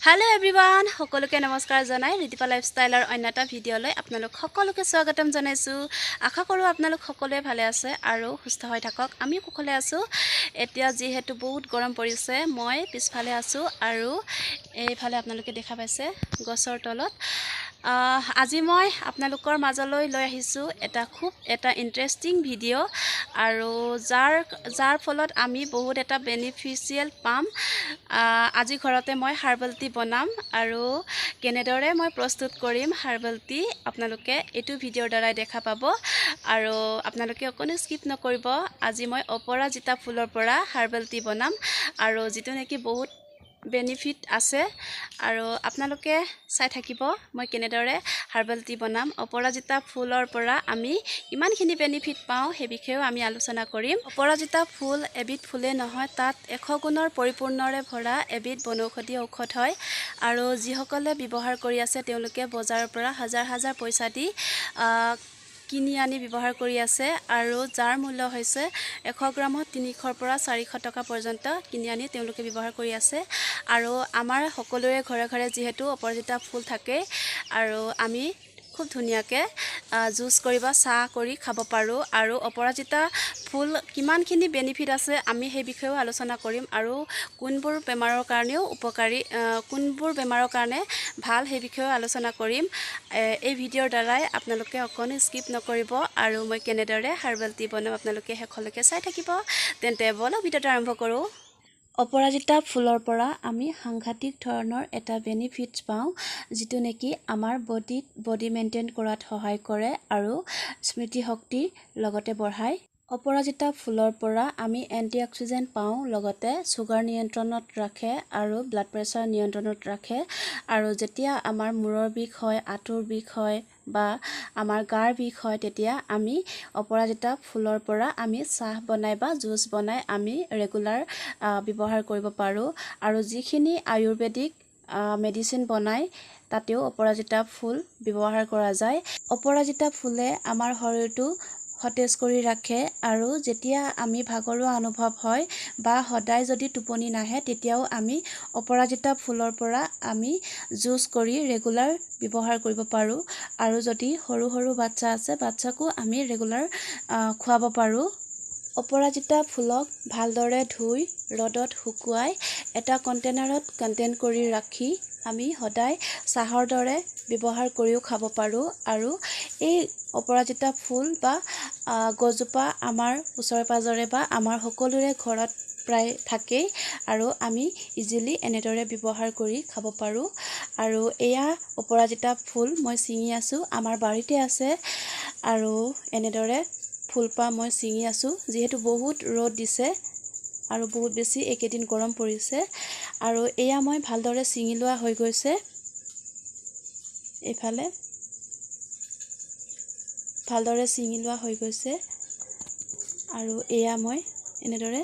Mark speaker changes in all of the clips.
Speaker 1: Hello everyone, সকলোকে নমস্কাৰ জনাই ৰিতিপা লাইফষ্টাইলৰ অন্যটা ভিডিঅ'লৈ আপোনালোক সকলোকে স্বাগতম জনাইছো। আশা কৰো আপোনালোক সকলোৱে ভালে আছে আৰু সুস্থ হৈ থাকক। আমি কুশলে আছো। এতিয়া যেহেতু বহুত গৰম পৰিছে, মই পিছফালে আছো আৰু এইফালে আপোনালোকে দেখা পাইছে গছৰ তলত। আজি মই আপোনালোকৰ মাজলৈ লৈ আহিছো এটা ইন্টাৰেষ্টিং ভিডিঅ' আৰু যাৰ ফলত আমি বহুত এটা বেনিফিচিয়েল পাম। আজি ঘৰতে মই হাৰ্বেল টি বনাম আৰু কেনেদৰে মই প্ৰস্তুত কৰিম হাৰ্বেল টি আপোনালোকে এইটো ভিডিঅ'ৰ দ্বাৰাই দেখা পাব আৰু আপোনালোকে অকণো স্কিপ নকৰিব। আজি মই অপৰাজিতা ফুলৰ পৰা হাৰ্বেল টি বনাম আৰু যিটো নেকি বহুত বেনিফিট আছে আৰু আপোনালোকে চাই থাকিব মই কেনেদৰে হাৰ্বেল টি বনাম। অপৰাজিতা ফুলৰ পৰা আমি ইমানখিনি বেনিফিট পাওঁ সেই বিষয়েও আমি আলোচনা কৰিম। অপৰাজিতা ফুল এবিধ ফুলে নহয়, তাত 100 গুণৰ পৰিপূৰ্ণৰে ভৰা এবিধ বনৌষধি ঔষধ হয় আৰু যিসকলে ব্যৱহাৰ কৰি আছে তেওঁলোকে বজাৰৰ পৰা হাজাৰ পইচা দি কিনি আনি ব্যৱহাৰ কৰি আছে আৰু যাৰ মূল্য হৈছে 100 গ্ৰামত 300 পৰা 400 টকা পৰ্যন্ত কিনি আনি তেওঁলোকে ব্যৱহাৰ কৰি আছে আৰু আমাৰ সকলোৰে ঘৰে যিহেতু অপৰাজিতা ফুল থাকে আৰু আমি খুব ধুনিয়াকে জুস কৰি বা চাহ কৰি খাব পাৰো আৰু অপৰাজিতা ফুল কিমানখিনি বেনিফিট আছে আমি সেই বিষয়েও আলোচনা কৰিম আৰু কোনবোৰ বেমাৰৰ কাৰণেও উপকাৰী, কোনবোৰ বেমাৰৰ কাৰণে ভাল সেই বিষয়েও আলোচনা কৰিম। এই ভিডিঅ'ৰ দ্বাৰাই আপোনালোকে অকণো স্কিপ নকৰিব আৰু মই কেনেদৰে হাৰ্বেল টি বনাম আপোনালোকে শেষলৈকে চাই থাকিব। তেন্তে বলক ভিডিঅ'টো আৰম্ভ কৰোঁ। অপৰাজিতা ফুলৰ পৰা আমি সাংঘাতিক ধৰণৰ এটা বেনিফিটছ পাওঁ, যিটো নেকি আমাৰ বডি মেইনটেইন কৰাত সহায় কৰে আৰু স্মৃতি শক্তি লগতে বঢ়ায়। অপৰাজিতা ফুলৰ পৰা আমি এন্টিঅক্সিডেন্ট পাওঁ, লগতে চুগাৰ নিয়ন্ত্ৰণত ৰাখে আৰু ব্লাড প্ৰেছাৰ নিয়ন্ত্ৰণত ৰাখে আৰু যেতিয়া আমাৰ মূৰৰ বিষ হয়, আঁঠুৰ বিষ হয় বা আমাৰ গাৰ বিষ হয় তেতিয়া আমি অপৰাজিতা ফুলৰ পৰা আমি চাহ বনাই বা জুচ বনাই আমি ৰেগুলাৰ ব্যৱহাৰ কৰিব পাৰোঁ আৰু যিখিনি আয়ুৰ্বেদিক মেডিচিন বনাই তাতেও অপৰাজিতা ফুল ব্যৱহাৰ কৰা যায়। অপৰাজিতা ফুলে আমাৰ শৰীৰটো সতেজ কৰি ৰাখে আৰু যেতিয়া আমি ভাগৰুৱা অনুভৱ হয় বা সদায় যদি টোপনি নাহে তেতিয়াও আমি অপৰাজিতা ফুলৰ পৰা আমি জুচ কৰি ৰেগুলাৰ ব্যৱহাৰ কৰিব পাৰোঁ আৰু যদি সৰু বাচ্চা আছে বাচ্চাকো আমি ৰেগুলাৰ খুৱাব পাৰোঁ। অপৰাজিতা ফুলক ভালদৰে ধুই ৰ'দত শুকুৱাই এটা কণ্টেইনাৰত কণ্টেইন কৰি ৰাখি আমি সদায় চাহৰ দৰে ব্যৱহাৰ কৰিও খাব পাৰোঁ আৰু এই অপৰাজিতা ফুল বা গছজোপা আমাৰ ওচৰে পাজৰে বা আমাৰ সকলোৰে ঘৰত প্ৰায় থাকেই আৰু আমি ইজিলি এনেদৰে ব্যৱহাৰ কৰি খাব পাৰোঁ আৰু এয়া অপৰাজিতা ফুল মই ছিঙি আছোঁ, আমাৰ বাৰীতে আছে আৰু এনেদৰে ফুলপাহ মই ছিঙি আছোঁ যিহেতু বহুত ৰ'দ দিছে আৰু বহুত বেছি এইকেইদিন গৰম পৰিছে আৰু এয়া মই ভালদৰে ছিঙি লোৱা হৈ গৈছে। এইফালে ভালদৰে ছিঙি লোৱা হৈ গৈছে আৰু এয়া মই এনেদৰে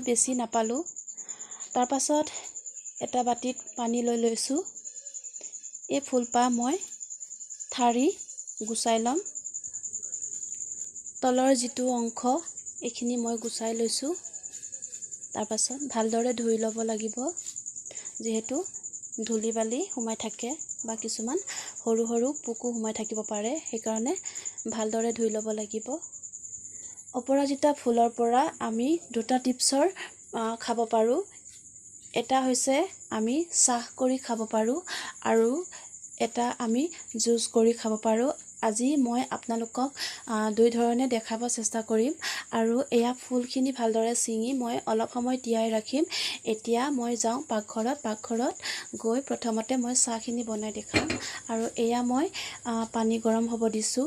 Speaker 1: বেছি নাপালোঁ। তাৰ পাছত এটা বাটিত পানী লৈ লৈছোঁ। এই ফুলপাহ মই ঠাৰি গুচাই ল'ম। তলৰ যিটো অংশ এইখিনি মই গুচাই লৈছোঁ। তাৰ পাছত ভালদৰে ধুই ল'ব লাগিব, যিহেতু ধূলি বালি সোমাই থাকে বা কিছুমান সৰু পোকো সোমাই থাকিব পাৰে, সেইকাৰণে ভালদৰে ধুই ল'ব লাগিব। অপৰাজিতা ফুলৰ পৰা আমি দুটা টিপছৰ খাব পাৰোঁ। এটা হৈছে আমি চাহ কৰি খাব পাৰোঁ আৰু এটা আমি জুচ কৰি খাব পাৰোঁ। আজি মই আপোনালোকক দুই ধৰণে দেখাব চেষ্টা কৰিম আৰু এয়া ফুলখিনি ভালদৰে ছিঙি মই অলপ সময় তিয়াই ৰাখিম। এতিয়া মই যাওঁ পাকঘৰত গৈ প্ৰথমতে মই চাহখিনি বনাই দেখাম আৰু এয়া মই পানী গৰম হ'ব দিছোঁ।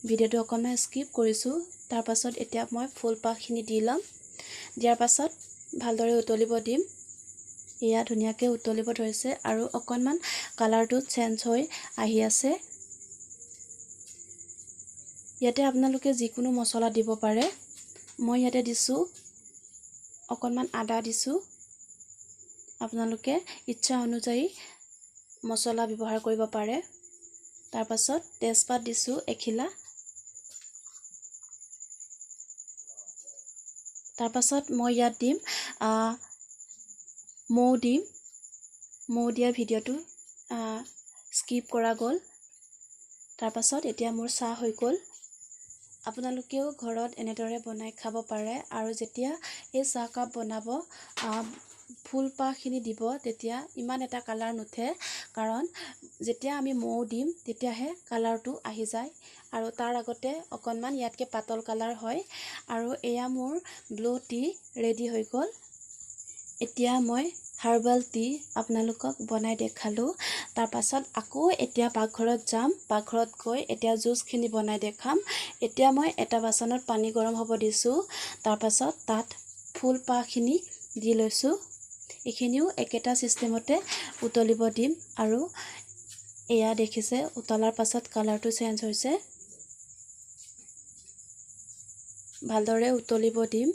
Speaker 1: ভিডিঅ'টো অকণমান স্কিপ কৰিছোঁ। তাৰ পাছত এতিয়া মই ফুলপাহখিনি দি ল'ম। দিয়াৰ পাছত ভালদৰে উতলিব দিম। এয়া ধুনীয়াকৈ উতলিব ধৰিছে আৰু অকণমান কালাৰটো চেঞ্জ হৈ আহি আছে। ইয়াতে আপোনালোকে যিকোনো মছলা দিব পাৰে। মই ইয়াতে দিছোঁ অকণমান আদা দিছোঁ। আপোনালোকে ইচ্ছা অনুযায়ী মছলা ব্যৱহাৰ কৰিব পাৰে। তাৰ পাছত তেজপাত দিছোঁ এখিলা। তাৰ পাছত মই ইয়াত দিম মৌ দিম মৌ দিয়া ভিডিঅ'টো স্কিপ কৰা গ'ল। তাৰ পাছত এতিয়া মোৰ চাহ হৈ গ'ল। আপোনালোকেও ঘৰত এনেদৰে বনাই খাব পাৰে। আৰু যেতিয়া এই চাহকাপ বনাব ফুল পাহখিনি দিব তেতিয়া ইমান এটা কালাৰ নুঠে, কাৰণ যেতিয়া আমি মৌ দিম তেতিয়াহে কালাৰটো আহি যায়। আৰু তাৰ আগতে অকণমান ইয়াতকৈ পাতল কালাৰ হয়। আৰু এয়া মোৰ ব্লু টি ৰেডি হৈ গ'ল। এতিয়া মই হাৰ্বেল টি আপোনালোকক বনাই দেখালোঁ। তাৰ পাছত আকৌ এতিয়া পাকঘৰত যাম। পাকঘৰত গৈ এতিয়া জুচখিনি বনাই দেখাম। এতিয়া মই এটা বাচনত পানী গৰম হ'ব দিছোঁ। তাৰ পাছত তাত ফুল পাহখিনি দি লৈছোঁ। এইখিনিও একেটা চিষ্টেমতে উতলিব দিম। আৰু এয়া দেখিছে উতলাৰ পাছত কালাৰটো চেঞ্জ হৈছে। ভালদৰে উতলিব দিম।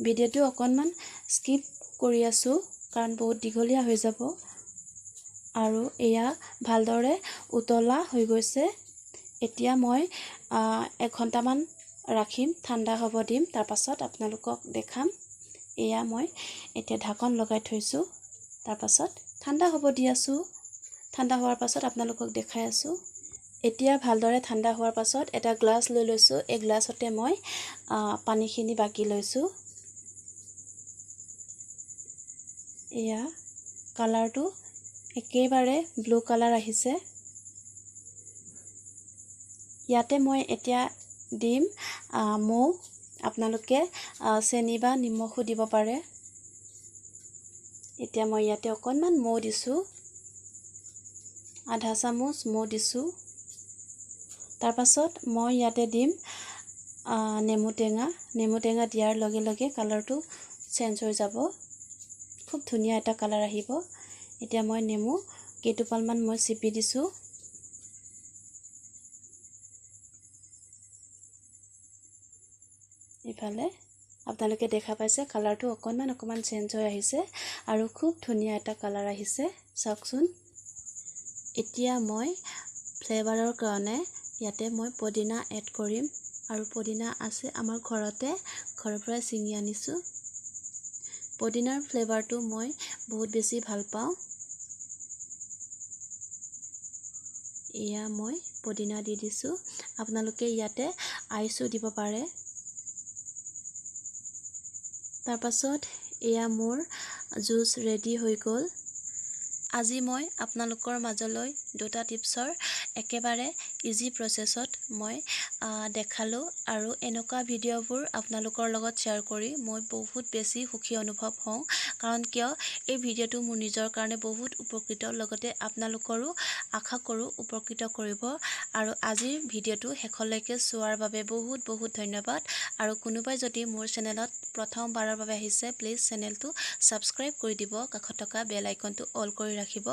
Speaker 1: ভিডিঅ'টো অকণমান স্কিপ কৰি আছোঁ কাৰণ বহুত দীঘলীয়া হৈ যাব। আৰু এয়া ভালদৰে উতলা হৈ গৈছে। এতিয়া মই 1 ঘণ্টামান ৰাখিম, ঠাণ্ডা হ'ব দিম। তাৰ পাছত আপোনালোকক দেখাম। এয়া মই এতিয়া ঢাকন লগাই থৈছোঁ। তাৰ পাছত ঠাণ্ডা হ'ব দি আছোঁ। ঠাণ্ডা হোৱাৰ পাছত আপোনালোকক দেখাই আছোঁ। এতিয়া ভালদৰে ঠাণ্ডা হোৱাৰ পাছত এটা গ্লাছ লৈ লৈছোঁ। এই গ্লাছতে মই পানীখিনি বাকি লৈছোঁ। এয়া কালাৰটো একেবাৰে ব্লু কালাৰ আহিছে। ইয়াতে মই এতিয়া দিম মৌ। আপোনালোকে চেনি বা নিমখো দিব পাৰে। এতিয়া মই ইয়াতে অকণমান মৌ দিছোঁ, আধা চামুচ মৌ দিছোঁ। তাৰ পাছত মই ইয়াতে দিম নেমু টেঙা। নেমু টেঙা দিয়াৰ লগে লগে কালাৰটো চেঞ্জ হৈ যাব। খুব ধুনীয়া এটা কালাৰ আহিব। এতিয়া মই নেমু কেইটোপালমান মই চিপি দিছোঁ। ইফালে আপোনালোকে দেখা পাইছে কালাৰটো অকণমান চেঞ্জ হৈ আহিছে আৰু খুব ধুনীয়া এটা কালাৰ আহিছে, চাওকচোন। এতিয়া মই ফ্লেভাৰৰ কাৰণে ইয়াতে মই পদিনা এড কৰিম। আৰু পদিনা আছে আমাৰ ঘৰতে, ঘৰৰ পৰা ছিঙি আনিছোঁ। পদিনাৰ ফ্লেভাৰটো মই বহুত বেছি ভাল পাওঁ। এয়া মই পদিনা দি দিছোঁ। আপোনালোকে ইয়াতে আইচো দিব পাৰে। তাৰ পাছত এয়া মোৰ জুচ ৰেডি হৈ গ'ল। আজি মই আপোনালোকৰ মাজলৈ 2টা টিপছৰ একেবাৰে ইজি প্ৰচেছত মই দেখালোঁ। আৰু এনেকুৱা ভিডিঅ'বোৰ আপোনালোকৰ লগত শ্বেয়াৰ কৰি মই বহুত বেছি সুখী অনুভৱ হওঁ। কাৰণ কিয় এই ভিডিঅ'টো মোৰ নিজৰ কাৰণে বহুত উপকৃত, লগতে আপোনালোকৰো আশা কৰোঁ উপকৃত কৰিব। আৰু আজিৰ ভিডিঅ'টো শেষলৈকে চোৱাৰ বাবে বহুত বহুত ধন্যবাদ। আৰু কোনোবাই যদি মোৰ চেনেলত প্ৰথমবাৰৰ বাবে আহিছে, প্লিজ চেনেলটো ছাবস্ক্ৰাইব কৰি দিব, কাষত থকা বেল আইকনটো অল কৰি ৰাখিব।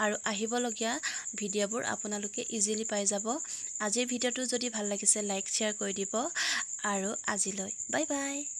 Speaker 1: আৰু আহিবলগীয়া ভিডিঅ'বোৰ আপোনালোকে ইজিলি পাই যাব। আজিৰ ভিডিঅ'টো যদি ভাল লাগিছে লাইক শ্বেয়াৰ কৰি দিব। আৰু আজিলৈ বাই বাই।